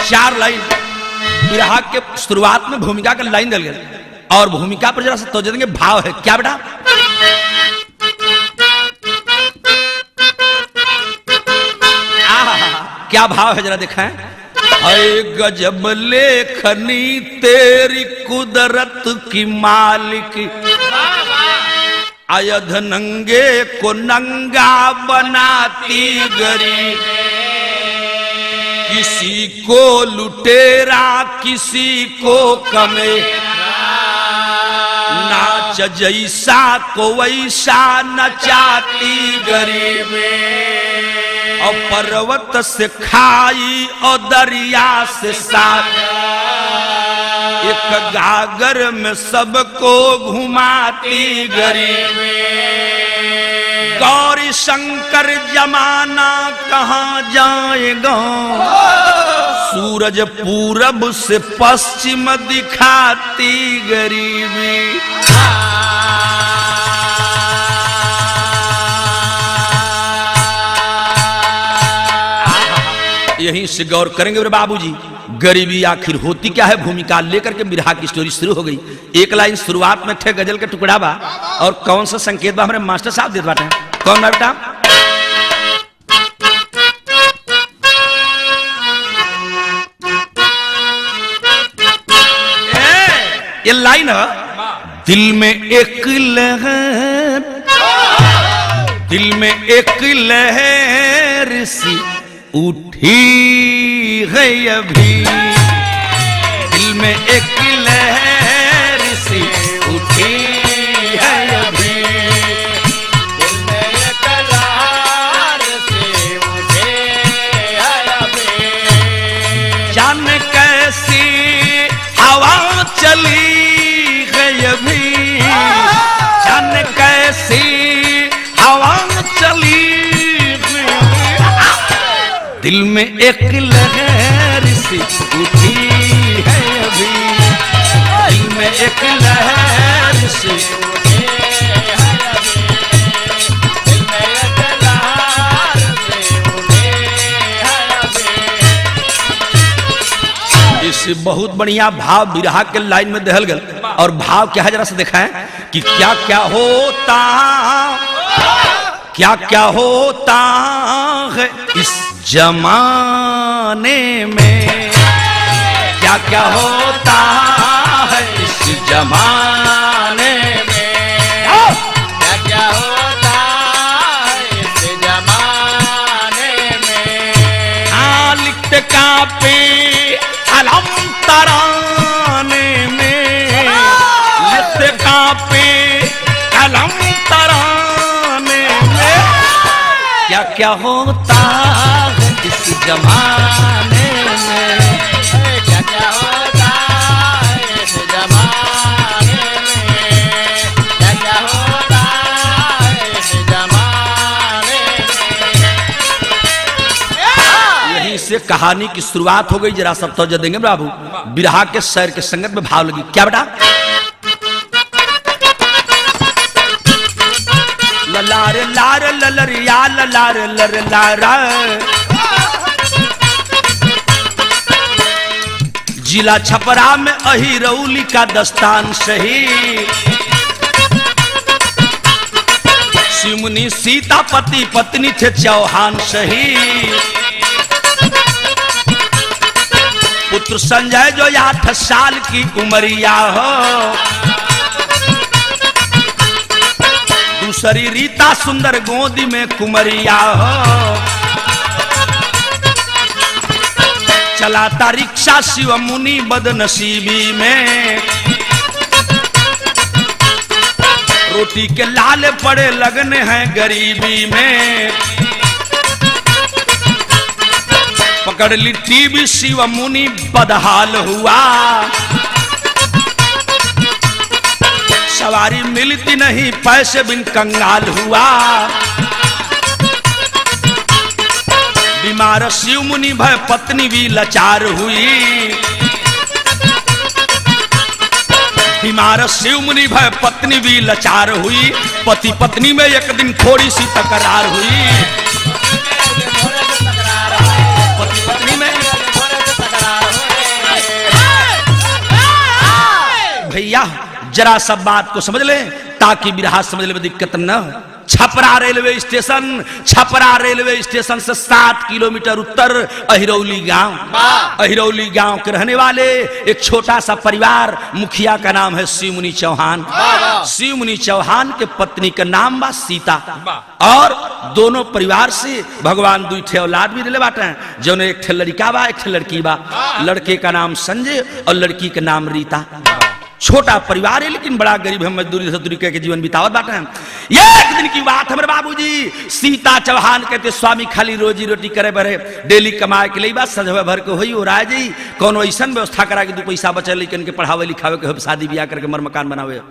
4 line बिरहा के शुरुआत में भूमिका का लाइन दल गए और भूमिका पर जरा सा तो देंगे। भाव है क्या बेटा? क्या भाव है जरा दिखाएं। अरे गजब लेखनी तेरी कुदरत की मालिक, अयध नंगे को नंगा बनाती गरीब, किसी को लुटेरा किसी को कमे, नाच जैसा को वैसा नचाती गरीब, और पर्वत से खाई और दरिया से साथ, एक गागर में सबको घुमाती गरीब, गौरी शंकर जमाना कहाँ जाएगा, सूरज पूरब से पश्चिम दिखाती गरीबी। यहीं से गौर करेंगे मेरे बाबूजी, गरीबी आखिर होती क्या है। भूमिका लेकर के बिरहा की स्टोरी शुरू हो गई। एक लाइन शुरुआत में थे गजल के टुकड़ा बा और कौन सा संकेत बा हमारे मास्टर साहब देते बाटे। कौन बा बेटा? ये लाइन है, दिल में एक लहर, दिल में एक लहर सी उठी है अभी, दिल में एक लहर सी उठी है अभी, दिल में एक लहर सी उठी है अभी, जान कैसी हवा चली है अभी, जान कैसी हवा चली, दिल में एक लहर सी उठी है अभी, दिल में एक लहर सी उठी है अभी, दिल में एक लहर सी उठी है अभी। इस बहुत बढ़िया भाव बिरहा के लाइन में दहल गल। और भाव क्या है जरा से दिखाएं कि क्या क्या होता, क्या क्या होता है इस जमाने में, क्या क्या होता है इस जमाने में, क्या क्या होता है इस जमाने में, लिखते कापे कलम तराने में, लिखते कापे कलम तराने में, क्या क्या होता इस जमाने में, क्या क्या होता है इस जमाने में, क्या क्या होता है इस जमाने में। यहीं से कहानी की शुरुआत हो गई। जरा सब तवज्जो देंगे बाबू, बिरहा के शहर के संगत में भाव लगी। क्या बेटा? ललार लार ललरिया ललार लर लारा, जिला छपरा में अहिरौली का दस्तान सही, सिमुनी सीता पति पत्नी थे चौहान सही, पुत्र संजय जो 8 साल की उमरिया हो, दूसरी रीता सुंदर गोदी में कुमरिया हो, चलाता रिक्शा शिव मुनि बदनसीबी में, रोटी के लाले पड़े लगने हैं गरीबी में, पकड़ ली टीबी शिव मुनि बदहाल हुआ, सवारी मिलती नहीं पैसे बिन कंगाल हुआ, बीमार शिव मुनि भय पत्नी भी लाचार हुई, बीमार शिव मुनि भय पत्नी भी लाचार हुई, पति पत्नी में एक दिन थोड़ी सी तकरार हुई, पति पत्नी में भैया जरा सब बात को समझ ले ताकि बिरहा समझने में दिक्कत न हो। छपरा रेलवे स्टेशन से 7 किलोमीटर उत्तर अहिरौली गांव के रहने वाले एक छोटा सा परिवार, मुखिया का नाम है शिवमुनि चौहान। शिवमुनि चौहान के पत्नी का नाम बा सीता, और दोनों परिवार से भगवान 2 ठे औलाद भी दिले बाटे, जो एक ठे लड़का बा एक ठे लड़की बा। लड़के का नाम संजय और लड़की का नाम रीता। छोटा परिवार है लेकिन बड़ा गरीब है, मजदूरी सदूरी के जीवन बितावत बाटे। एक दिन की बात है मेरे बाबूजी, सीता चौहान कहते स्वामी खाली रोजी रोटी करे बरे, डेली कमाए के लिए बात सजवे भर के होई और जी कोनो ऐसा व्यवस्था करा के 2 पैसा बचे लेकिन के पढ़ावे लिखावे के हो, शादी ब्याह करके मर मकान बनावे।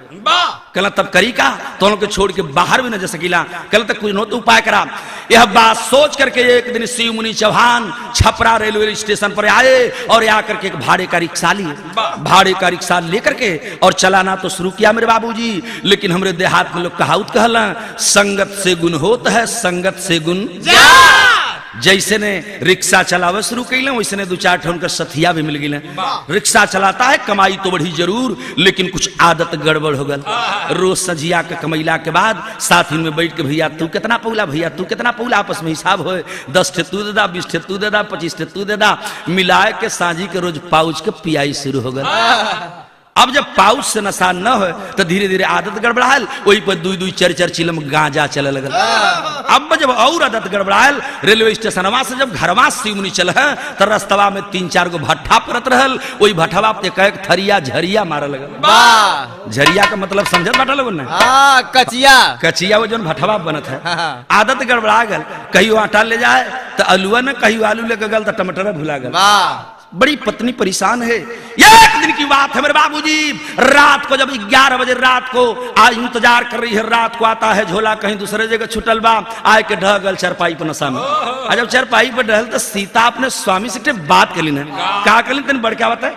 कहला तब करी का, तो के छोड़ के बाहर भी न जा सकीला। कहला तक कुछ न तो उपाय करा। यह बात सोच करके एक दिन शिवमुनि चौहान छपरा रेलवे स्टेशन पर आए और आकर के एक भाड़े का रिक्शा लिए। भाड़े का रिक्शा लेकर के और चलाना तो शुरू किया मेरे बाबूजी। लेकिन हमरे देहात में लोग कहावत कहला, संगत से गुण होता है, संगत से गुण। जैसे ने रिक्शा चलावे शुरू कैले वैसे ने 2-4 ठन कर सथिया भी मिल गए। रिक्शा चलाता है, कमाई तो बढ़ी जरूर लेकिन कुछ आदत गड़बड़ हो गल। रोज सजिया के कमैला के बाद साथ में बैठ के भैया तू कितना पौला, भैया तू कितना पौला, आपस में हिसाब हो, 10 ठे तू दे दा, 20 ठे तू दे दा, 25 ठे तू दे दा, मिलाए के साझी के रोज पाउच के पियाई शुरू हो गल। अब जब पाउच से नशा न हो तो धीरे धीरे आदत गड़बड़ायल, वही पर 2-2 4-4 चिलम गांजा चले लगल। अब जब और आदत गड़बड़ायल, रेलवे स्टेशनवा से जब घरवा शिवमुनि चल है तो रस्तवा में 3-4 गो भट्ठा परत रहल, वही भट्ठवा पे एक थरिया झरिया मारे लगल। झरिया का मतलब समझत बाटा लोगन ने? कचिया वो जो भट्ठवा बनत है। आदत गड़बड़ा गल, कहीं आटा ले जाए तो आलूआ न, कहीं आलू लेके गल तो टमाटर भुला गल। बड़ी पत्नी परेशान है। एक दिन की बात है मेरे बाबूजी, रात को जब 11 बजे रात को आज इंतजार कर रही है, रात को आता है झोला कहीं दूसरे जगह छुटल बा, आए के ढह गल चरपाई पर नशा में। जब चरपाई पर ढहल तो सीता अपने स्वामी से बात कर ली ना, क्या कर ली तेन बड़ क्या बात है।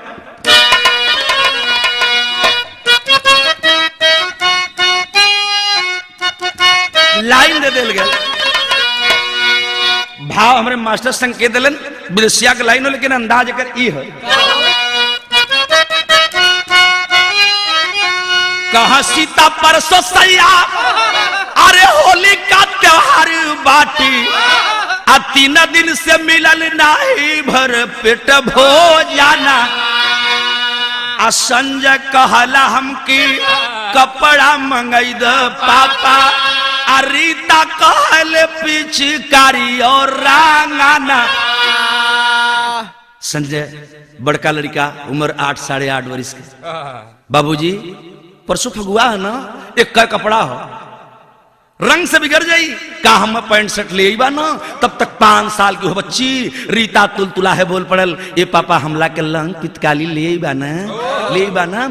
लाइन दे दिल गया, भाव हमारे मास्टर संकेत दिलन विदेशिया के लाइन हो, लेकिन अंदाज कर ई है। कहा सीता परसों सैया, अरे होली का त्योहार बाटी, 3 दिन से मिलल नाही भर पेट भोजाना। संजय कहला हमकी कपड़ा मंगाई द पापा, रीता कहले पिचकारी और रांगाना। संजय बड़का लड़का, उम्र 8 साढ़े 8 वर्ष के। बाबूजी परसों फगुआ है ना, एक का कपड़ा हो, रंग से बिगड़ जाई का, हम पैंट शर्ट ले बा ना, तब तक 5 साल की हो बच्ची। रीता तुलतुला है बोल पड़ल, ए पापा हमला के लंग पितकाली ले बा ना, ले बा ना,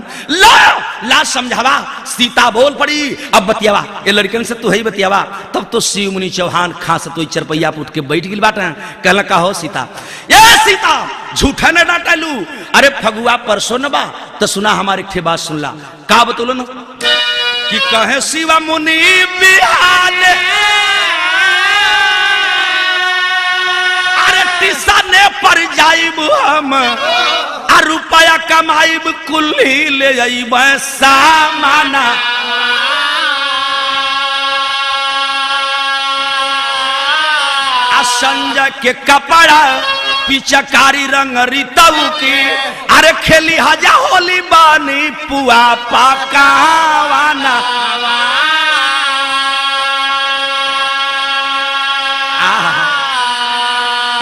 ला समझावा। सीता बोल पड़ी, अब बतियावा, ये लड़कन से तू है बतियावा। तब तो शिवमुनि चौहान खास तो चरपैया पुट के बैठ गिल बाटा। कहला का हो सीता, ये सीता झूठा न डांटलू, अरे फगुआ परसों न बा तो सुना हमारे एक बात सुन ला। का बतौलो न कि कहे शिवा मुनि बिहान, अरे टिसने पर जाइब हम, रुपया कमाइब कुल्ही ले जाइब सामाना। संजय के कपड़ा पिचकारी रंग रीतऊ की, अरे खेली हजा होली बानी पुआ पकावाना।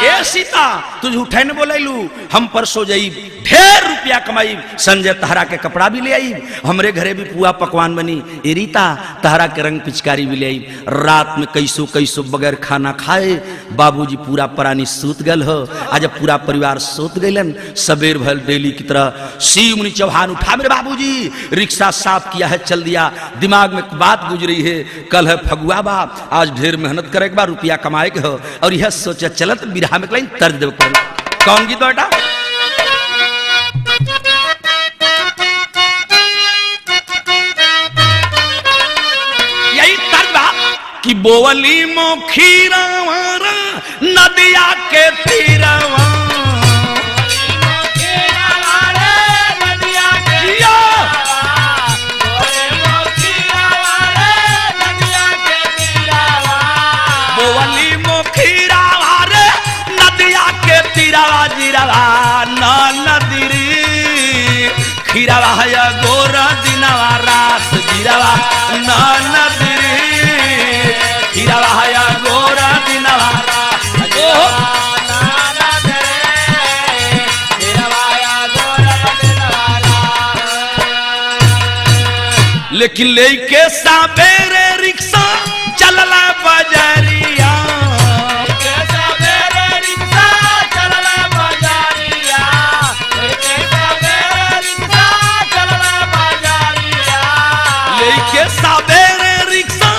ए सीता तुझ उठे न बोलैलू, हम परसों जाई ढेर रुपया कमाई, संजय तहरा के कपड़ा भी ले आई, हमरे घरे भी पुआ पकवान बनी। ए रीता तहरा के रंग पिचकारी भी ले आई। रात में कैसो बगैर खाना खाए बाबूजी पूरा प्राणी सूत गल हो। आज पूरा परिवार सूत गलन, सबेर भल डेली की तरह शिवमुनि चौहान उठा मेरे बाबूजी, रिक्शा साफ किया है, चल दिया। दिमाग में बात गुज रही है, कल है फगुआ बा, आज ढेर मेहनत करे के बाद रुपया कमाए के हो, और यह सोचा चलत बिरहा में तर्ज देव। कौन गीत बेटा? यही तर्ज बा कि बोवली मोखीरा नदिया के तीरवा, लेकिन लेके साबेरे रिक्शा चलला बजरिया, लेके सवेरे रिक्शा चलला बजरिया, लेके सवेरे रिक्शा चलला बजरिया, लेके साबेरे रिक्शा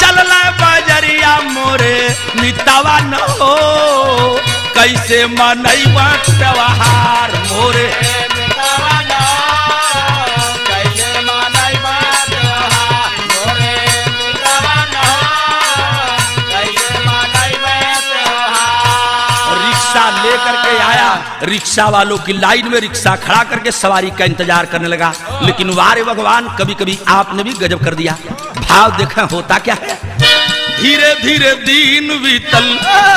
चलला बजरिया मोरे मितावा न हो कैसे मनैबा त्योहार मोरे मितावा न कैसे मनैबा त्योहार मोरे मितावा न कैसे मनैबा त्योहार। रिक्शा लेकर के आया, रिक्शा वालों की लाइन में रिक्शा खड़ा करके सवारी का इंतजार करने लगा। लेकिन वारे भगवान कभी कभी आपने भी गजब कर दिया। भाव देखा होता क्या है, धीरे धीरे दिन बीतल,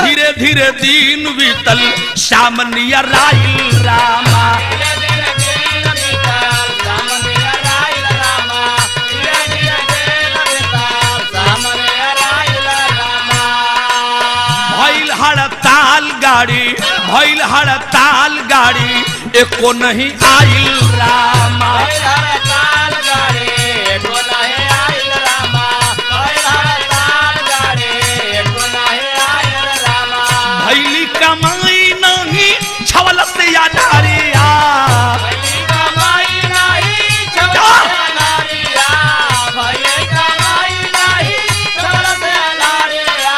धीरे धीरे दिन बीतल, सामनिया राइल रामा, धीरे धीरे दिन बीतल, सामनिया राइल रामा, धीरे धीरे दिन बीतल, सामनिया राइल रामा। भइल हड़ताल गाड़ी, भइल हड़ताल गाड़ी, एको नहीं आइल रामा, भइल हड़ताल गाड़ी, एको नहीं आइल रामा, भइल हड़ताल गाड़ी, एको नहीं आइल रामा। भइली कमाई नहीं छवल से यादारिया, भइली कमाई नहीं छवल से लारिया, भइली कमाई नहीं छवल से लारिया,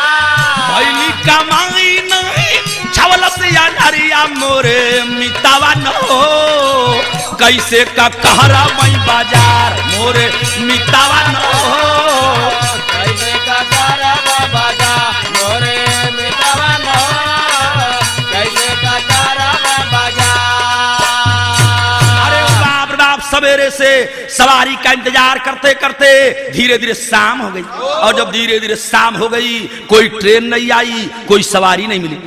भइली कमाई नहीं छवल से यादारिया मोरे मितावा न हो कैसे का कहरा मई बाजार मोरे मितावा न हो कैसे का करब बाजार मोरे मितावा न कैसे का करब बाजार। अरे बाप रे बाप, सवेरे से सवारी का इंतजार करते करते धीरे धीरे शाम हो गई। और जब धीरे धीरे शाम हो गई कोई ट्रेन नहीं आई, कोई सवारी नहीं मिली।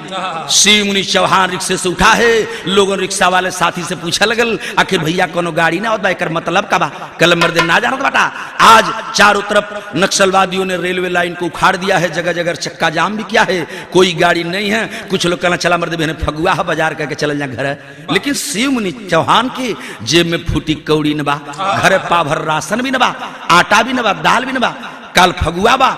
शिव मुनि चौहान रिक्शे से उठा है, लोगों रिक्शा वाले साथी से पूछा लगल आखिर भैया कोनो गाड़ी ना होता एकर मतलब का बा, कल मर्द ना जानत बाटा। आज चारों तरफ नक्सलवादियों ने रेलवे लाइन को उखाड़ दिया है, जगह जगह चक्का जाम भी किया है, कोई गाड़ी नहीं है। कुछ लोग कहना चला मर्द बहने फगुआ है बाजार करके चल जा घर है। लेकिन शिव मुनि चौहान की जेब में फूटी कौड़ी न बा, घर पाभर राशन भी न बा, आटा भी न बा, दाल भी न बा। कल फगुआ बा,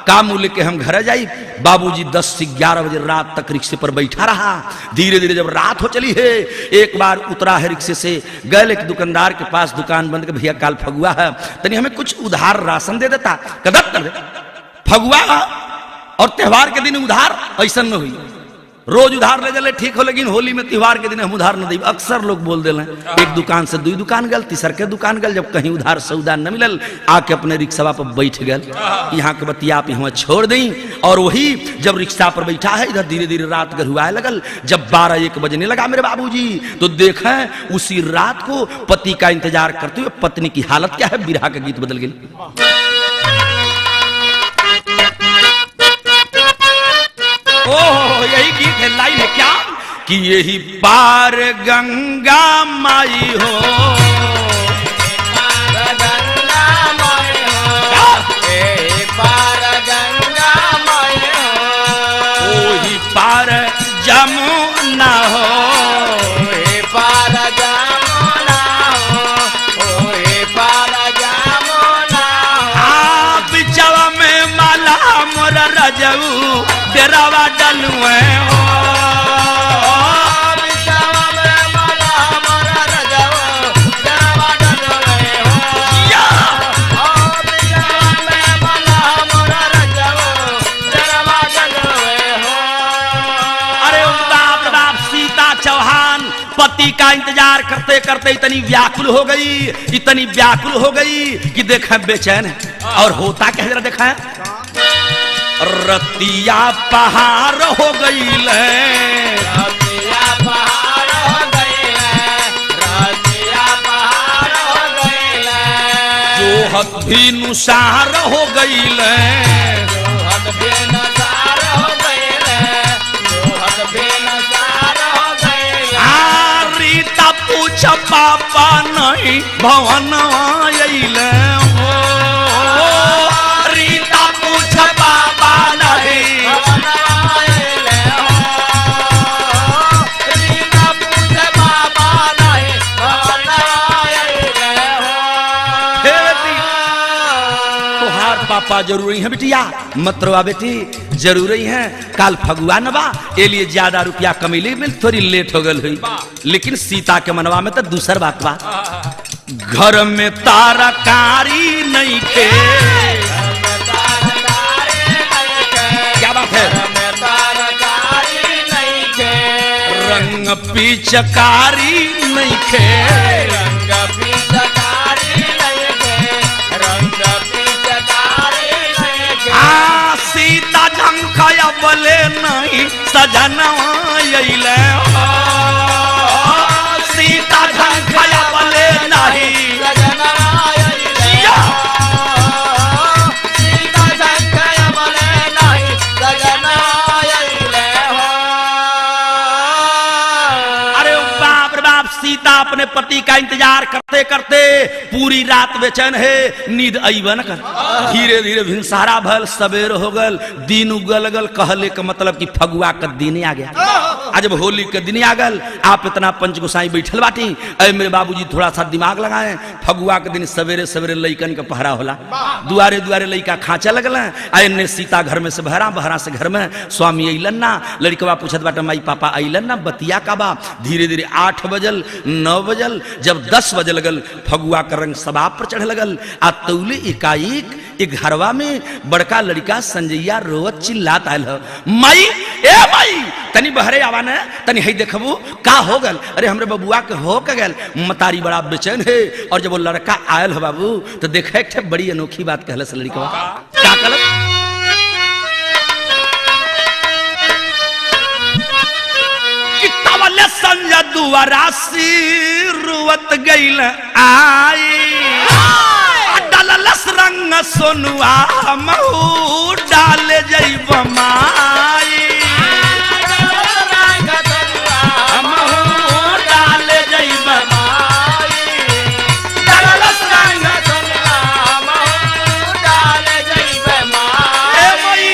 काम मूल्य के हम घर जाई। बाबूजी 10 से 11 बजे रात तक रिक्शे पर बैठा रहा। धीरे धीरे जब रात हो चली है, एक बार उतरा है रिक्शे से, गए एक दुकानदार के पास, दुकान बंद के भैया काल फगुआ है, तनी हमें कुछ उधार राशन दे देता। कदम कर दे, फगुआ और त्योहार के दिन उधार ऐसा न हुई, रोज उधार ले चले ठीक हो, लेकिन होली में त्योहार के दिन हम उधार न दी। अक्सर लोग बोल देले, एक दुकान से 2 दुकान गल, तीसर के दुकान गल, जब कहीं उधार सौदा न मिलल आके अपने रिक्शा पर बैठ गल। यहाँ के बतिया आप यहाँ छोड़ दी। और वही जब रिक्शा पर बैठा है, इधर धीरे धीरे रात गरुआए लगल। जब 12-1 बजने लगा मेरे बाबूजी, तो देखें उसी रात को पति का इंतजार करते हुए पत्नी की हालत क्या है। बिरहा का गीत बदल गई। ओह, यही गीत है, लाइन है क्या कि यही पार गंगा माई हो, पार गंगा माई हो, ए पार गंगा माई हो, वही पार जमुना हो, ए पार जमुना हो, ए पार जमुना हो। बिचवा में माला मोर रजऊ डेरावा डलुए हो, बिचवा में माला मोर रजऊ डेरावा डलुए हो, या बिचवा में माला मोर रजऊ डेरावा डलुए हो। अरे बाप रे बाप, सीता चौहान पति का इंतजार करते करते इतनी व्याकुल हो गई, इतनी व्याकुल हो गई कि देखा बेचैन है। और होता क्या जरा देखा है, रतिया पहाड़ हो गई, रतिया पहाड़ हो गई, रतिया पहाड़ हो गई, जोहत भी नुसार हो गई, जोहत बेनसार हो गई, जोहत बेनसार हो गई। रीता पूछ पापा नहीं भवन आइल, रीता पूछ पापा नहीं भवन आइले हो, रीता पूछ बाबा नहीं भवन आइले हो। पापा जरूरी है बिटिया, मत रोआ बेटी, जरूरी है। काल फगुआ न बा, ए लिए ज्यादा रुपया कमीली में थोड़ी लेट हो गल हुई, लेकिन सीता के मनवा में तो दूसर बात बा। घर में तारकारी नहीं थे, क्या बात है, रंग पिचकारी नहीं खे, रंग पिचकारी नहीं खे, रंग पिचकारी नहीं खे। आ सीता झंखाया बोले नहीं सजनवा अइले, सीता झंखाया बोले नहीं सजनवा अइले, सीता झंखाया बोले नहीं सजनवा अइले। अरे बाप रे बाप, सीता अपने पति का इंतजार करते करते पूरी रात बेचैन है, नींद अइबन कर। धीरे धीरे भिनसारा भल, सवेर हो गल, दिन उगल गल, कहले का मतलब कि फगुआ का दिन आ गया। आज जब होली के दिन आ गल, आप इतना पंच गोसाई बैठल बाटी, अरे मेरे बाबूजी थोड़ा सा दिमाग लगाए, फगुआ के दिन सवेरे सवेरे लइकन का पहरा होला, दुआरे दुआरे लइका खाचा लगल, ने सीता घर में से बहरा, बहरा से घर में स्वामी अइलन ना, लड़कवा पूछत बाटे माई पापा अइलन ना, बतिया का बा। धीरे धीरे 8 बजल, 9 बजल, जब 10 बजे लगल, फगुआ का रंग सबाब पर चढ़ लगल। आ तौले एकाएक एक घरवा में बड़का लड़का संजैया रोवत चिल्लात आयल ह, माई ए माई तनी बहरे आवा न, तनी हई देखबू का हो गल। अरे हमरे बबुआ के हो के गल, मतारी बड़ा बेचैन है। और जब वो लड़का आयल ह बाबू, तो देखे एक ठे बड़ी अनोखी बात कहल से लड़कवा, का कहल, कितावले संजय दुआरा रुवत गइल आई, डाललस रंग सोनुआ महू डाले जइब माई, महू डाले जइब माई, डाललस रंग सोनुआ महू डाले जइब माई। ए मई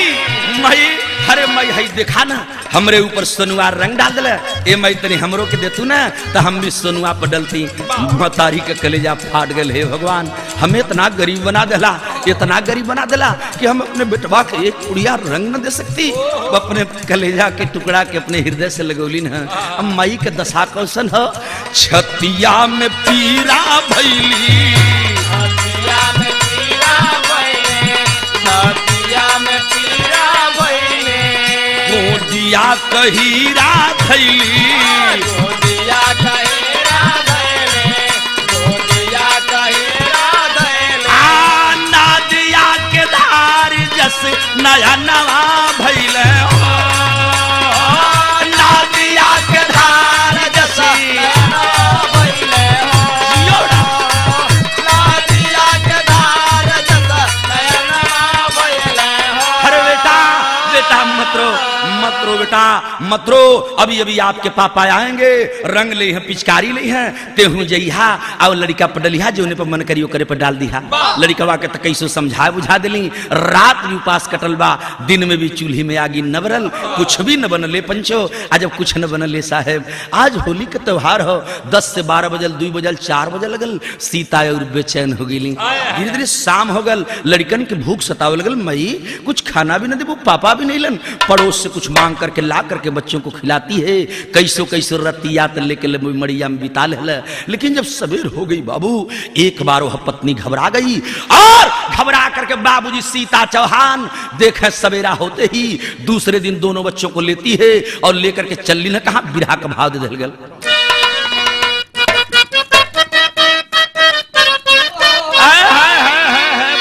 मई, अरे मई हई देखा ना, हमरे ऊपर सोनुआ रंग डाल दिले, ए मई तनी हमरो के देतू ना, तो हम भी सोनुआ पर डलती। मतारी के कलेजा फाट गल, हे भगवान हमें इतना गरीब बना देला, इतना गरीब बना देला कि हम अपने बेटवा के एक उड़िया रंग न दे सकती। अपने कलेजा के टुकड़ा के अपने हृदय से लगौली न। हम माई के दशा कौशन ह, छतिया में पीरा भैली, छतिया में पीरा भइले, छतिया में पीरा भइले, गोदिया कहीरा थैली, गोदिया कहेरा धैले, गोदिया कहेरा धैले। आ नादिया के धार जस नया नवा भैले, नादिया के धार जस भइले नादिया के धार जस नयना भइले। अरे बेटा बेटा मतरो मतरो बेटा मतरो, अभी अभी आपके पापा आएंगे, रंग ले हैं, पिचकारी ले हैं, तेहू जइहा और लड़का पर डलिहा, जो पर मन करियो करे पर डाल दिहा। लड़कवा के तो कैसो समझा बुझा दिली, रात भी उपास कटल बा, दिन में भी चूल्ही में आगी न बरल, कुछ भी न बनले पंचो। आज जब कुछ न बनले साहेब, आज होली का त्योहार हो, 10 से 12 बजल, 2 बजल, 4 बजे लगल, सीता और बेचैन हो गई। धीरे धीरे शाम हो गल, लड़कन के भूख सतावे लगल, मई कुछ खाना भी न देबो, पापा भी नहीं लन, पड़ोस से कुछ मांग करके ला करके बच्चों को खिलाती है, कैसो कैसो रतिया लेके मड़िया में बिता ले। लेकिन जब सवेर हो गई बाबू, एक बार वह पत्नी घबरा गई, और घबरा करके बाबूजी सीता चौहान देखे सवेरा होते ही दूसरे दिन दोनों बच्चों को लेती है और लेकर के चलनी न कहा, बिरहा का भाव दे दिल गल।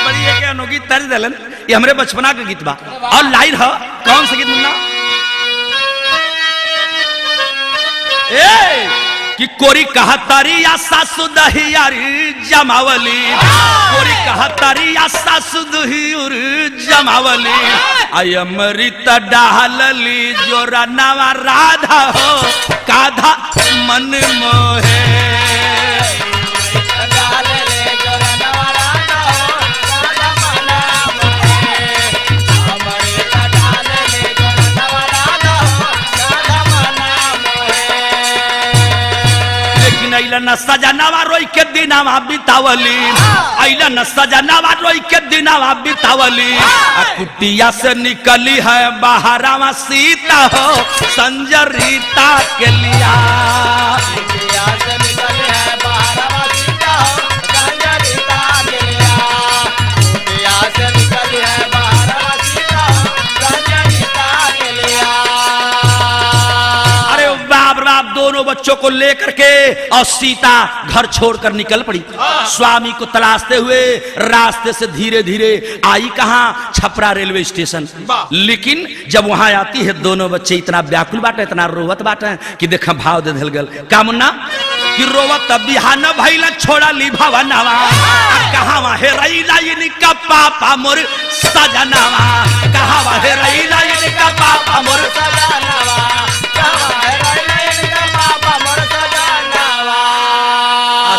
बड़ी एक अनोखी तर्ज दलन, ये हमरे बचपना के गीत बा। और लाइन है, कौन सा गीत मुन्ना, कि कोरी कहतारी या सासु दहियारी जमावली, कोरी कहतारी या सासु दहियारी जमावली, आई अमृत डालली जोरा नवा राधा हो काधा मन मोहे, न सजनावा रोई के दिनावा बितावली, अइला न सजनावा रोई के दिनावा बितावली। कुटिया से निकली है बाहरावा सीता हो संजरीता के लिया। कुटिया से निकली है बाहरावा सीता हो संजरीता के लिया। कुटिया से निकली है बाहरावा सीता हो संजरीता के लिया। अरे बाप बाप दोनों बच्चों को लेकर के और सीता घर छोड़कर निकल पड़ी स्वामी को तलाशते हुए। रास्ते से धीरे धीरे आई कहां, छपरा रेलवे स्टेशन। लेकिन जब वहां आती है दोनों बच्चे इतना व्याकुल बाटे, इतना रोवत बाटे कि देखा भाव दे धल गल का मुन्ना कि रोवत बिहान भइला छोड़ा ली भवनवा। कहां हे रईला इनका पापा मोर सजनवा, कहां हे रईला इनका पापा मोर सजनवा, कहां है रईला इनका पापा मोर सजनवा।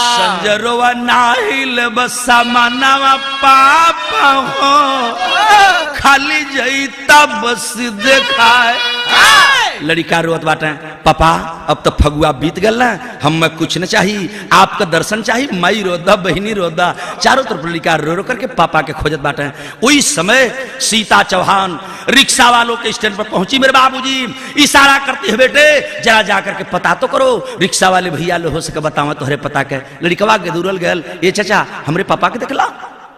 संजरवा नाहिल बसा मनवा पापा हो, खाली जईता बस देखाए। लड़का रोत बाटे पापा अब तो फगुआ बीत गल ना, हम कुछ न चाहिए, आपका दर्शन चाहिए। माई रोदा बहनी रोदा, चारों तरफ लड़का रो रो करके पापा के खोजत बाटे। उस समय सीता चौहान रिक्शा वालों के स्टैंड पर पहुंची। मेरे बाबूजी इशारा करती है बेटे जरा जा करके पता तो करो। रिक्शा वाले भैया लो हो सके बतावा तोहरे पता के। लड़कवा के दूरल गल, ए चाचा हमरे पापा के देखला।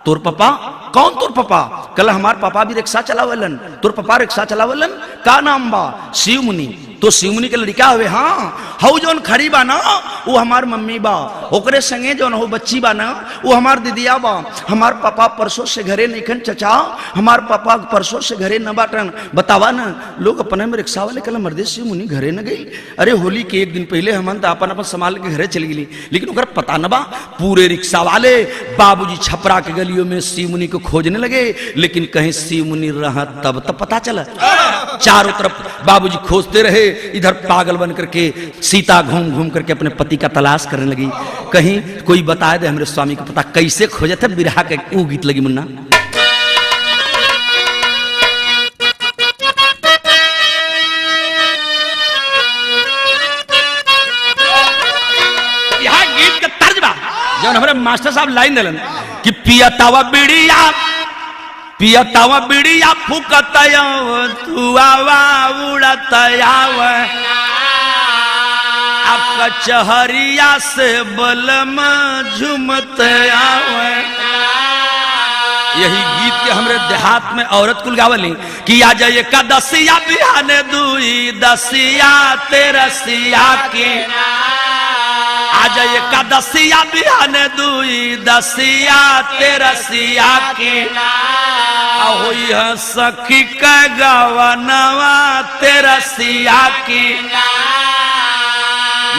तोर पापा? कौन तोर पापा? कल हमार पापा भी रिक्शा चलावलन। तोर पापा रिक्शा चलावलन? का नाम बा? शिव मुनि। तो शिव मुनि के लड़का हुए? हाँ। हऊ जौन खड़ी बा ना वो हमार मम्मी बा, ओकरे संगे जौन हो बच्ची बा ना वो हमार दीदिया बा। हमार पापा परसों से घरे नहीं चचा, हमार पापा परसों से घरे न बाटन। बतावा ना लोग अपने में रिक्शा वाले कल मर्दे शिव मुनि घरे न गई। अरे होली के एक दिन पहले हम अपन अपन संभाल के घरे चली गई, लेकिन ओकर पता न बा। पूरे रिक्शा वाले बाबूजी छपरा के गलियों में शिव मुनि को खोजने लगे, लेकिन कहीं शिव मुनि रहा तब तो पता चला। चारों तरफ बाबूजी खोजते रहे। इधर पागल बन करके सीता घूम घूम करके अपने पति का तलाश करने लगी। कहीं कोई बता दे हमारे स्वामी को पता। कैसे खोजे थे बिरहा के वो गीत लगी मुन्ना। यह गीत का तर्ज बा जब हमारे मास्टर साहब लाइन दिलन कि पियतावा बिड़िया पियतावा बिड़िया फुकतया धुआवा उड़तयाव कचहरिया से बलम झुमतयाव। यही गीत के हमरे देहात में औरत कुल गावली कि आ जाए का दसिया बिहान दुई दसिया तेरसिया के। आ जाए का दसिया बिहान दुई दसिया तेरसिया के। होई सखी का गवनवा तेरसिया के।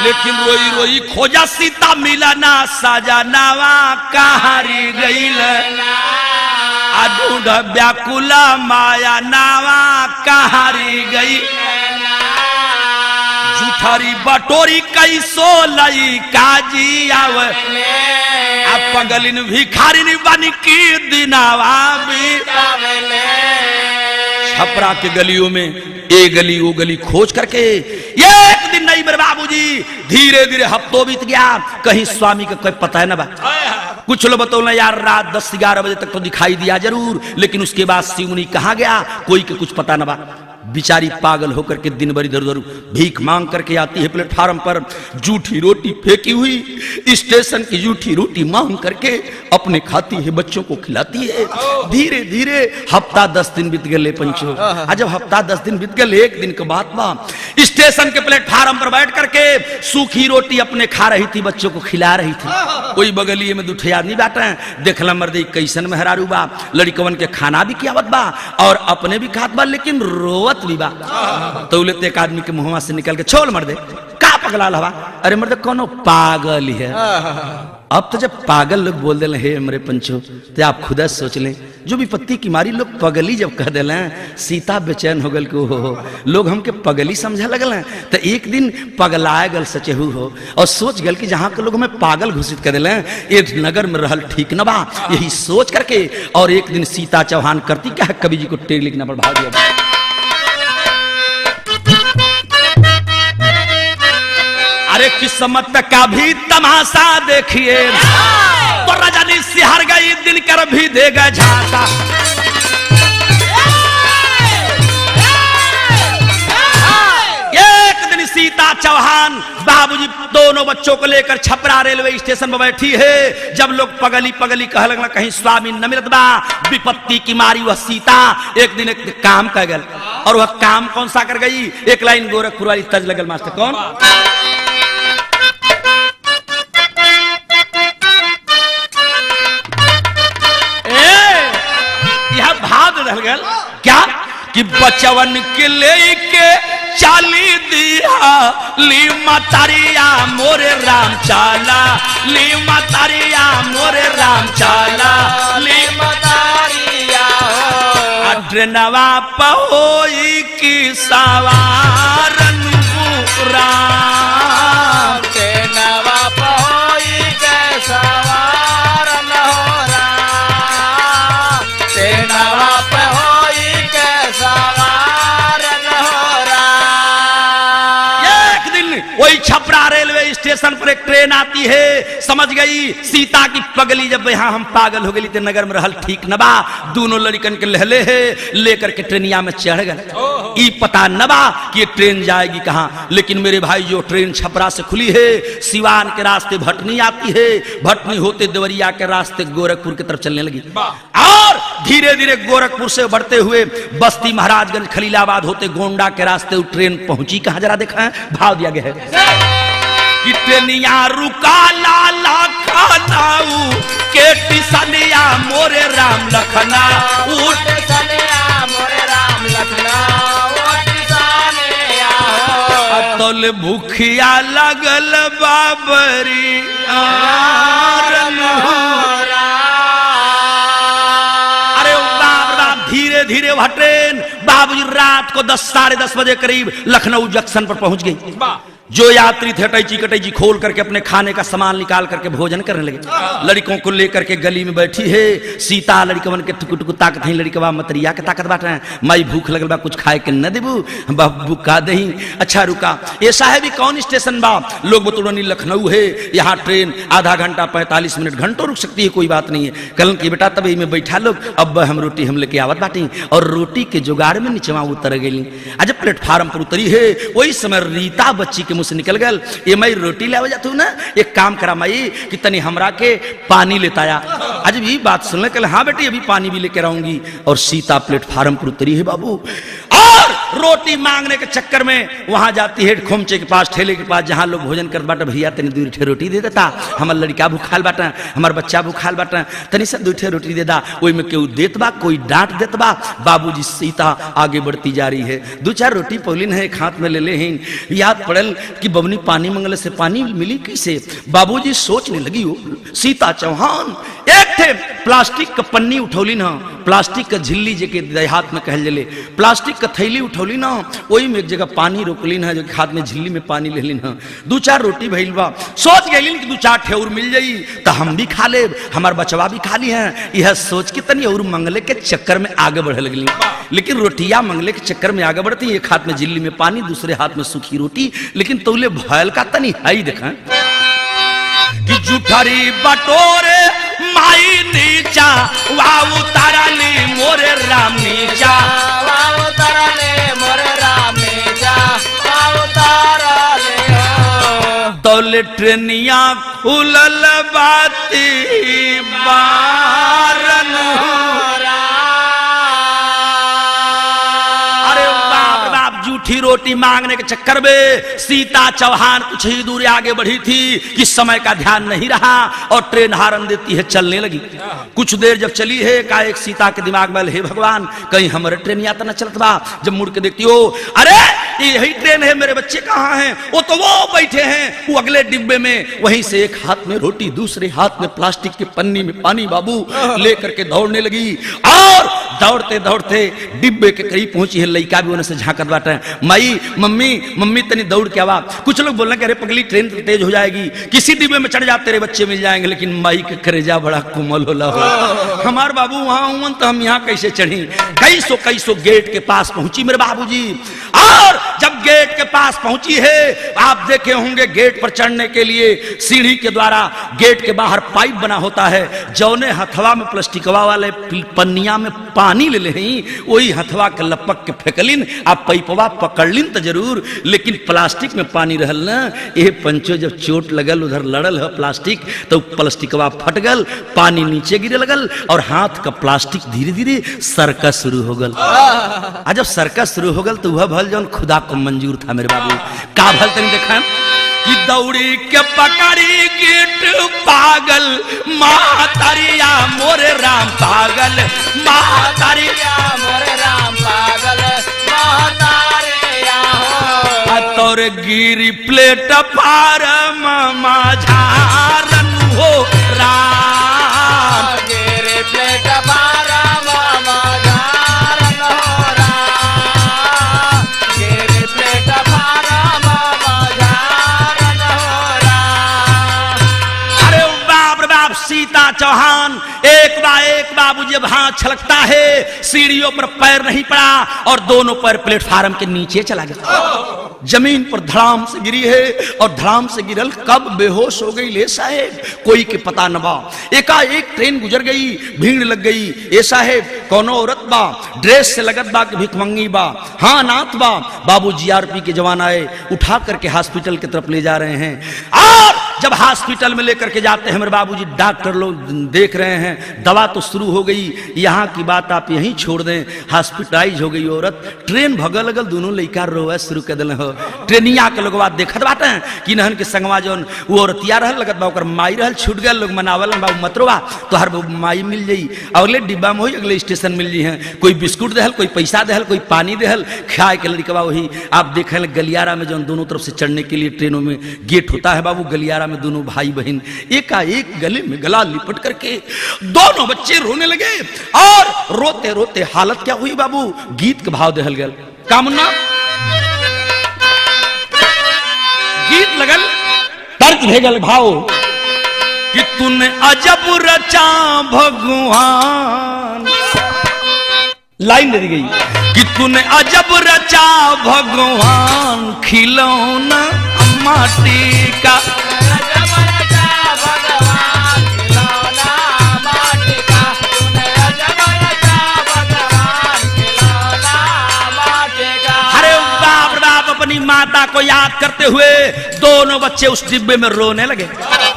लेकिन रोई रोई खोजा सीता मिलना सजनवा कहारी गईल। ढूंढ व्याकुला माया नावा कहारी गई। जूठारी बटोरी कैसो लई काजी आव पगलिन भिखारिन बन की दिनावा भी। छपरा के गलियों में ए गली वो गली खोज करके एक दिन नहीं मेरे बाबूजी धीरे धीरे हफ्तों बीत गया, कहीं स्वामी का कोई पता है ना बा। कुछ लोग बताओ ना यार रात 10-11 बजे तक तो दिखाई दिया जरूर, लेकिन उसके बाद शिव मुनि कहाँ गया कोई के कुछ पता ना बा। बिचारी पागल होकर के दिन भर इधर उधर भीख मांग करके आती है प्लेटफार्म पर। जूठी रोटी फेंकी हुई स्टेशन की जूठी रोटी मांग करके अपने खाती है, बच्चों को खिलाती है। धीरे धीरे हफ्ता 10 दिन बीत गए पंचो। जब हफ्ता 10 दिन बीत गए, एक दिन के बाद स्टेशन के प्लेटफार्म पर बैठ करके सूखी रोटी अपने खा रही थी, बच्चों को खिला रही थी। कोई बगलिए में दूठे आदमी बैठे देखला मर्दी कैसन मेहरारू बा, लड़कवन के खाना भी कियावत बा और अपने भी खात बा, लेकिन रोवत भी बा। तो एक आदमी के मुंहवा से निकल के छोड़ मर्दे का पगला हवा। अरे मर्दे कोनो पागल ही है। अब तो जब पागल लोग बोल दे हे मेरे पंचो तो आप खुद सोच लें, जो विपत्ति की मारी लोग पगली जब कह दिले सीता बेचैन हो गल को हो, लोग हमके पगली समझा लगल हैं। तो एक दिन पगलाए गल सचेहू हो और सोच गल कि जहाँ के लोग हमें पागल घोषित कर दिले एक नगर में रहल ठीक न बा। यही सोच करके और एक दिन सीता चौहान करती क्या है, कवि जी को टेर लिखना पर भाव दिया। अरे किस्मत का भी तमाशा देखिए, तो रजनी सिहर गई दिनकर भी देगा झांसा। एक दिन सीता चौहान बाबूजी दोनों बच्चों को लेकर छपरा रेलवे स्टेशन पर बैठी है। जब लोग पगली पगली कह लगना कहीं स्वामी न मिलत बा, विपत्ति की मारी वह सीता एक दिन एक काम कर गल। और वह काम कौन सा कर गई? एक लाइन गोरखपुर वाली तज लगल मास्टर। कौन? यह भाव दे गल क्या कि बचवन के लेके चाली दिया ली मतरिया मोरे राम चाला, ली मतरिया मोरे राम चाला, ली मतरिया ट्रेनवा पहोई की सवारन राम, ट्रेनवा पहोई के सवारन हो राम, ट्रेनवा पहोई के सवारन हो राम। एक दिन वही छपरा रेलवे स्टेशन पर एक ट्रेन आती है। समझ गई सीता की पगली जब यहाँ हम पागल हो गई तो नगर में रहल ठीक न बा। दोनों लड़कन के लहले है लेकर के ट्रेनिया में चढ़ गए। ई पता न बा कि ये ट्रेन जाएगी कहाँ। लेकिन मेरे भाई जो ट्रेन छपरा से खुली है, सिवान के रास्ते भटनी आती है, भटनी होते देवरिया के रास्ते गोरखपुर की तरफ चलने लगी। और धीरे धीरे गोरखपुर से बढ़ते हुए बस्ती महाराजगंज खलीलाबाद होते गोंडा के रास्ते वो ट्रेन पहुंची कहाँ जरा देखा है, भाव दिया गया है कि ट्रेनिया रुका लाला खानाऊ के टिसनिया मोरे राम लखना उठ सनिया मोरे राम लखना उठ सनिया हो। तोल भूखिया लगल बाबरी आरन हो। अरे बाप बाप धीरे धीरे वह ट्रेन बाबूजी रात को 10 साढ़े 10 बजे करीब लखनऊ जंक्शन पर पहुंच गई। जो यात्री थे टैची कटैची खोल करके अपने खाने का सामान निकाल करके भोजन करने लगे। लड़कों को लेकर के गली में बैठी है सीता। लड़कवन के टुकु टुकु ताकत है, लड़कवा मतरिया के ताकत बांट रहे हैं। माई भूख लगल बा कुछ खाए के न देबू, बाबू का दही। अच्छा रुका, ऐसा है भी कौन स्टेशन बा? लोग बतौनी लखनऊ है, यहाँ ट्रेन आधा घंटा 45 मिनट घंटों रुक सकती है, कोई बात नहीं है। कल की बेटा तब में बैठा लोग, अब हम रोटी हम लेके आवत बाटी। और रोटी के जुगाड़ में नीचवा उतर गई। आज प्लेटफार्म पर उतरी है, वही समय रीता बच्ची के से निकल गल, ये मई रोटी ले जातू ना, एक काम करा मई कि तनी हमरा के पानी लेता आ। आज भी बात सुनने कल, हाँ बेटी अभी पानी भी लेकर आऊंगी। और सीता प्लेटफार्म पर उतरी है बाबू, और रोटी मांगने के चक्कर में वहां जाती है खोमचे के पास, ठेले के पास, जहां लोग भोजन कर बाटा, भैया तनी 2 ठे रोटी दे देता, हमार लड़का भूखाल बाटा, हमार बच्चा भूखाल बाटा, तनी से 2 ठे रोटी दे दा। ओई में केहू देत बा, कोई डांट देत बा। बाबूजी सीता आगे बढ़ती जा रही है, 2-4 रोटी पौलिन है, एक हाथ में ले ले हैं। याद पड़ल कि बबनी पानी मंगले से पानी मिली कैसे। बाबूजी सोचने लगी हो सीता चौहान एक थे प्लास्टिक का पन्नी उठौली ना, प्लास्टिक का झिल्ली जेके देहात में कहल जले, प्लास्टिक का थैली उठौली ना, वही में एक जगह पानी रोकली ना, जो हाथ में झिल्ली में पानी ले ली ना। 2-4 रोटी भइल बा, सोच गई कि 2-4 ठेउर मिल जाई तो हम भी खा ले, हमार बचवा भी खा ली है। यह सोच के तनी और मंगले के चक्कर में आगे बढ़े लगली। लेकिन रोटियां मंगले के चक्कर में आगे बढ़ती, एक हाथ में झिल्ली में पानी, दूसरे हाथ में सूखी रोटी। लेकिन तौले भयल का तनी है देखा कि जुठरी बटोरे माई नीचा वाऊ ताराली मोरे राम नीचा, वाऊ ताराले मोरे राम नीचा, वाऊ ताराले हो। तौले ट्रेनिया खुलल बाती बारन हो। जूठी रोटी मांगने के चक्कर में सीता चौहान कुछ ही दूर आगे बढ़ी थी कि समय का ध्यान नहीं रहा और ट्रेन हारन देती है, चलने लगी। कुछ देर जब चली है एकाएक सीता के दिमाग में, हे भगवान कहीं हमारे ट्रेन यात्रा न चलत बा। जब मुड़ के देखती हो, अरे यही ट्रेन है, मेरे बच्चे कहाँ हैं? वो तो वो बैठे हैं वो अगले डिब्बे में। वहीं से एक हाथ में रोटी, दूसरे हाथ में प्लास्टिक की पन्नी में पानी बाबू लेकर के दौड़ने लगी। और दौड़ते दौड़ते डिब्बे के करीब पहुंची है। लड़का भी उन्हें से झांकत बाटे, माई मम्मी मम्मी तनी दौड़ के आवा। कुछ लोग बोलने के अरे पगली ट्रेन तेज हो जाएगी, किसी डिब्बे में चढ़ जा तेरे बच्चे मिल जाएंगे। लेकिन माई के करेजा बड़ा कोमल होला हो। हमार बाबू वहां हुआ तो हम यहाँ कैसे चढ़ी। कई सौ गेट के पास पहुंची मेरे बाबूजी। और जब गेट के पास पहुंची है, आप देखे होंगे गेट पर चढ़ने के लिए सीढ़ी के द्वारा गेट के बाहर पाइप बना होता है। जौने हथवा में प्लास्टिकवा वाले पन्निया में पानी ले ले वही हथवा के लपक के फेंकलिन, आप पैपवा पकड़लिन तो जरूर, लेकिन प्लास्टिक में पानी रहल ना। ये पंचो जब चोट लगल उधर लड़ल है प्लास्टिक, तो प्लास्टिकवा फट गल, पानी नीचे गिरे लगल और हाथ का प्लास्टिक धीरे धीरे सरका शुरू हो गल। आ जब सरका शुरू हो गल तो वह भल जौन खुदा को मंजूर था मेरे बाबू। का भल तनी देखा कि दौड़ी के पकड़ी गेट पागल, महातारिया मोरे राम पागल, महातारिया मोरे राम पागल, महातारिया हो। तोर गिरी प्लेट पार माझारन हो राम, गिरी प्लेट पार माझारन हो राम, गिरी प्लेट पार माझारन हो राम। अरे बाप रे बाप, सीता चौहान एक बाबू जब हाथ छलकता है, सीढ़ियों पर पैर नहीं पड़ा और दोनों पैर प्लेटफार्म के नीचे चला गया। जमीन पर धड़ाम से गिरी है और धड़ाम से गिरल कब बेहोश हो गई ले साहेब, कोई के पता न बा। एकाएक ट्रेन गुजर गई, भीड़ लग गई। ए साहेब कौनो औरत बा, ड्रेस से लगत बा कि भिखमंगी बा, हाँ नाथ बा। बाबू जीआरपी के जवान आए, उठा करके हॉस्पिटल की तरफ ले जा रहे हैं। और जब हॉस्पिटल में लेकर के जाते हैं मेरे बाबूजी, डॉक्टर लोग देख रहे हैं, दवा तो शुरू हो गई, यहाँ की बात आप यहीं छोड़ दें। हॉस्पिटलाइज हो गई औरत, ट्रेन भगल लगल, दोनों लड़का रोवे शुरू कर दिले हो। ट्रेनिया के लोग बात देखत बाटे कि नहन के संगवा जौन वो औरतिया रहल लगत बा, ओकर माई रहल, छूट गए लोग मनावल बाबू मतरवा तो हर माई मिल जाई, अगले डिब्बा में होई, अगले स्टेशन मिल जी हैं। कोई बिस्कुट देहल, कोई पैसा देहल, कोई पानी देहल, खाए के लड़कवा वही। आप देखे गलियारा में जौन दोनों तरफ से चढ़ने के लिए ट्रेनों में गेट होता है बाबू, गलियारा में दोनों भाई बहन एकाएक गले में गला लिपट करके दोनों बच्चे रोने लगे। और रोते रोते हालत क्या हुई बाबू, गीत के भाव देहल गल। कामना गीत लगल, तर्ज भेगल भाव कि तूने अजब रचा भगवान, लाइन दे दी गई कि तूने अजब रचा भगवान, खिलौना माटी का, अजब रचा भगवान, खिलौना माटी का, तूने अजब रचा भगवान, खिलौना माटी का। अरे बाप रे बाप, अपनी माता को याद करते हुए दोनों बच्चे उस डिब्बे में रोने लगे।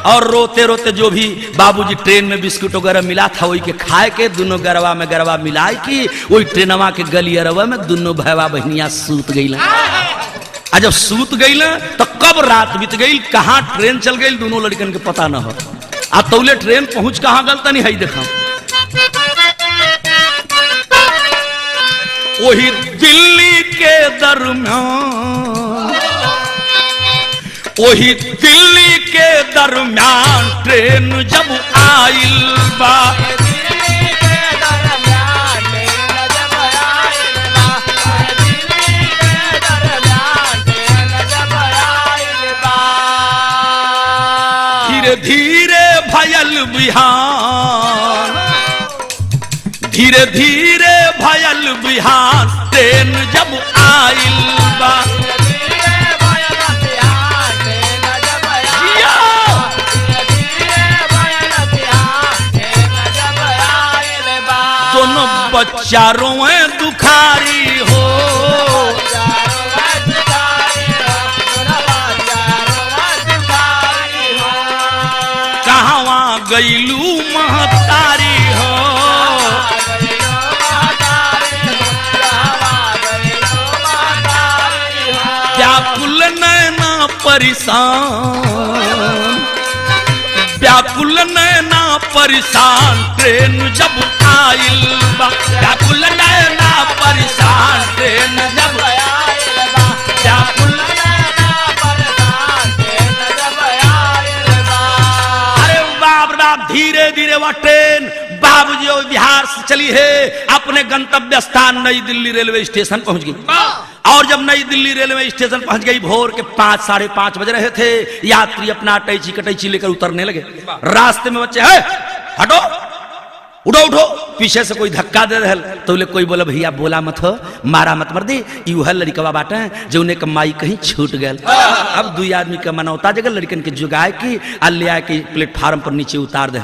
और रोते रोते जो भी बाबूजी ट्रेन में बिस्कुट वगैरह मिला था वही के खाए के, दोनों गरवा में गरवा मिलाए की वही ट्रेनवा के गलियरवा में दोनों भैया बहनिया सूत गई। आ जब सूत गई ना तो कब रात बीत गई, कहाँ ट्रेन चल गई, दोनों लड़कन के पता न हो। आ तौले ट्रेन पहुंच कहाँ गल तनी है देखा, वही दिल्ली के दरमियान, वही दिल्ली के दरमियान ट्रेन जब आइल बा, दिल्ली के दरमियान ट्रेन जब आइल बा, दिल्ली के दरमियान ट्रेन जब आइल बा। धीरे धीरे भयल बिहान, धीरे धीरे भयल बिहान ट्रेन जब आइल बा, दोनों बच्चा रोए दुखारी हो, कहवा गईलू महतारी हो, व्याकुल नैना परेशान, व्याकुल नैना परेशान ट्रेन जब आइल बा, व्याकुल नैना परेशान ट्रेन जब आइल बा, व्याकुल नैना परेशान ट्रेन जब आइल बा। अरे बाप रे बाप, धीरे धीरे वह ट्रेन बाबूजी बिहार से चली है, अपने गंतव्य स्थान नई दिल्ली रेलवे स्टेशन पहुंच गई। और जब नई दिल्ली रेलवे स्टेशन पहुंच गई, भोर के 5 साढ़े 5 बज रहे थे, यात्री अपना टैची कटैची लेकर उतरने लगे। रास्ते में बच्चे है हटो, उठो उठो, पीछे से कोई धक्का दे रहल तो बोले कोई बोला भैया बोला मत हो, मारा मत मर दे, यूह लड़कवा बाटे जो उन्हें कमाई कहीं छूट गल। अब दुई आदमी का मनौता जगह लड़कन के जुगाए की आ ले आए के प्लेटफार्म पर नीचे उतार दे,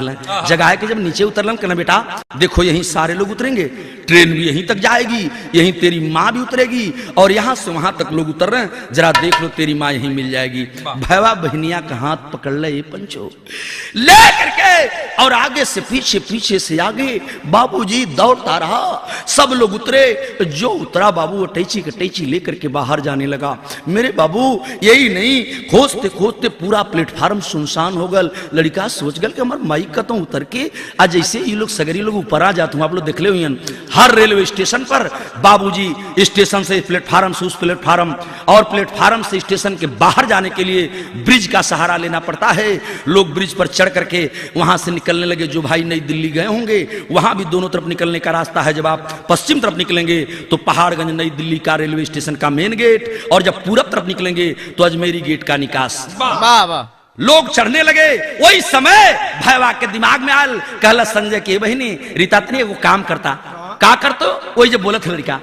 जगाए के जब नीचे उतरलन कहना बेटा देखो यहीं सारे लोग उतरेंगे, ट्रेन भी यहीं तक जाएगी, यहीं तेरी माँ भी उतरेगी और यहाँ से वहां तक लोग उतर रहे हैं, जरा देख लो तेरी माँ यहीं मिल जाएगी। भैया बहनिया का हाथ पकड़ ले ये पंचो ले करके और आगे से पीछे, पीछे से आगे बाबूजी दौड़ता रहा। सब लोग उतरे, जो उतरा बाबू अटैची कटैची लेकर के बाहर जाने लगा। मेरे बाबू यही नहीं, खोजते खोजते पूरा प्लेटफार्म सुनसान हो गल। लड़का सोच गल कि हमार माई का तो उतर के आज जैसे ये लोग सगरी लोग ऊपर आ जाते, आप लोग देख ले हुई हर रेलवे स्टेशन पर बाबूजी स्टेशन से प्लेटफार्म से उस प्लेटफार्म और प्लेटफार्म से स्टेशन के बाहर जाने के लिए ब्रिज का सहारा लेना पड़ता है। लोग ब्रिज पर चढ़ करके वहां से निकलने लगे। जो भाई नई दिल्ली गए होंगे वहां भी दोनों तरफ निकलने का रास्ता है। जब आप पश्चिम तरफ निकलेंगे तो पहाड़गंज नई दिल्ली का रेलवे स्टेशन का मेन गेट, और जब पूरब तरफ निकलेंगे तो अजमेरी गेट का निकास। लोग चढ़ने लगे। वही समय भैया के दिमाग में आयल, कहला संजय के बहनी रीता तनी वो काम करता का करतो, वही जब बोलत है लड़का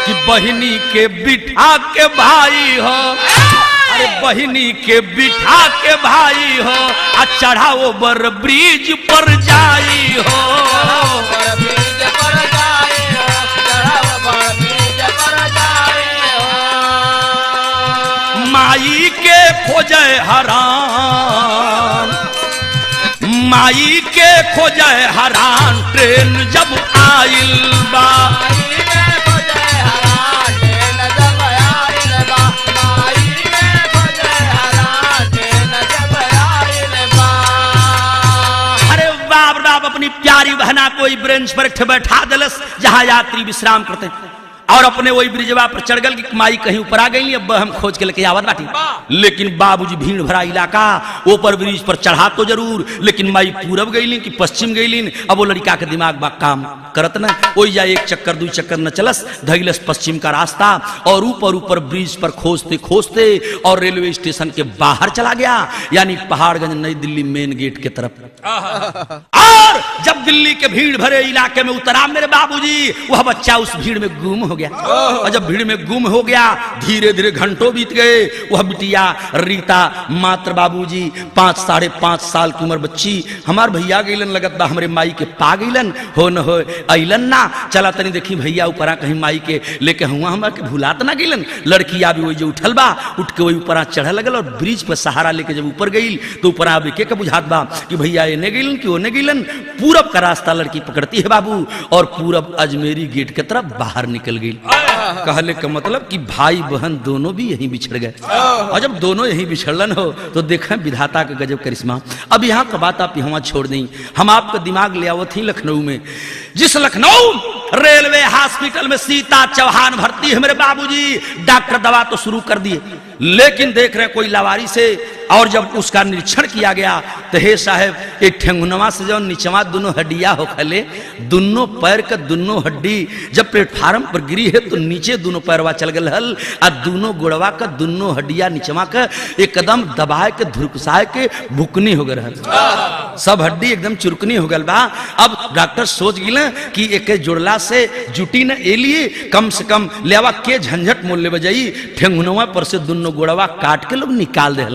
कि बहनी के बिठा के भाई हो, अरे बहनी के बिठा के भाई हो आ चढ़ाओ बर ब्रिज पर जाई हो, ब्रिज पर जाए हो, चढ़ाओ बर ब्रिज पर जाए हो। माई के खोजे हरान, माई के खोजे हरान, ट्रेन जब आइल बा, अपनी प्यारी बहना कोई ब्रेंच पर बैठा दलस जहां यात्री विश्राम करते और अपने वही ब्रिजवा पर चढ़ गल कि माई कहीं ऊपर आ गई, अब हम खोज के लेके आवत बाटी। लेकिन बाबूजी भीड़ भरा इलाका, ऊपर ब्रिज पर चढ़ा तो जरूर, लेकिन माई पूरब गईलीन कि पश्चिम गईलीन। अब वो लड़का के दिमाग बा काम करत न, वही जा एक चक्कर दू चक्कर न चलस, धैलस पश्चिम का रास्ता और ऊपर ऊपर ब्रिज पर खोजते खोजते और रेलवे स्टेशन के बाहर चला गया, यानी पहाड़गंज नई दिल्ली मेन गेट के तरफ। और जब दिल्ली के भीड़ भरे इलाके में उतरा मेरे बाबूजी, वह बच्चा उस भीड़ में गुम हो गया। और जब भीड़ में गुम हो गया, धीरे धीरे घंटों बीत गए। वह बिटिया रीता मात्र बाबूजी 5 साढ़े 5 साल की उम्र बच्ची, हमार भैया गईलन लगत बा हमरे माई के पा गईलन हो न हो अइलन ना, चला तनी देखी भैया ऊपरा कहीं माई के लेके हुआ हमरा के भुलात ना गईलन। लड़किया भी वही जो उठल बा, उठ के वही ऊपरा चढ़े लगल और ब्रिज पर सहारा लेके जब ऊपर गई तो ऊपरा के बुझात बा कि भैया एने गईलन कि ओने गईलन। पूरब का रास्ता लड़की पकड़ती है बाबू और पूरब अजमेरी गेट की तरफ बाहर निकल गई। कहले का मतलब कि भाई बहन दोनों भी यहीं बिछड़ गए, और जब दोनों यहीं बिछड़लन हो तो देखें विधाता का गजब करिश्मा। अब यहाँ का बात आप यहाँ छोड़ दें, हम आपका दिमाग ले आवत ही लखनऊ में। जिस लखनऊ रेलवे हॉस्पिटल में सीता चौहान भर्ती है मेरे बाबूजी, डॉक्टर दवा तो शुरू कर दिए, लेकिन देख रहे कोई लावारी से। और जब उसका निरीक्षण किया गया तो हे साहब एक ठेंगुनवा से जो नीचवा दोनों हड्डिया हो खले, दोनों पैर का दोनों हड्डी जब प्लेटफार्म पर गिरी है तो नीचे दोनों पैरवा चल गल हल, और दोनों गोड़वा का दोनों हड्डिया नीचवा का एकदम दबाए के धुरकुसाए के भुकनी हो गल, सब हड्डी एकदम चुरकनी हो गल बा। अब डॉक्टर सोच गिला कि एक जोड़ला से जुटी न ए लिए, कम से कम लेवा के झंझट मोल ले बजाई, ठेंगुनवा पर से दोनों गोड़वा काट के लोग निकाल दे।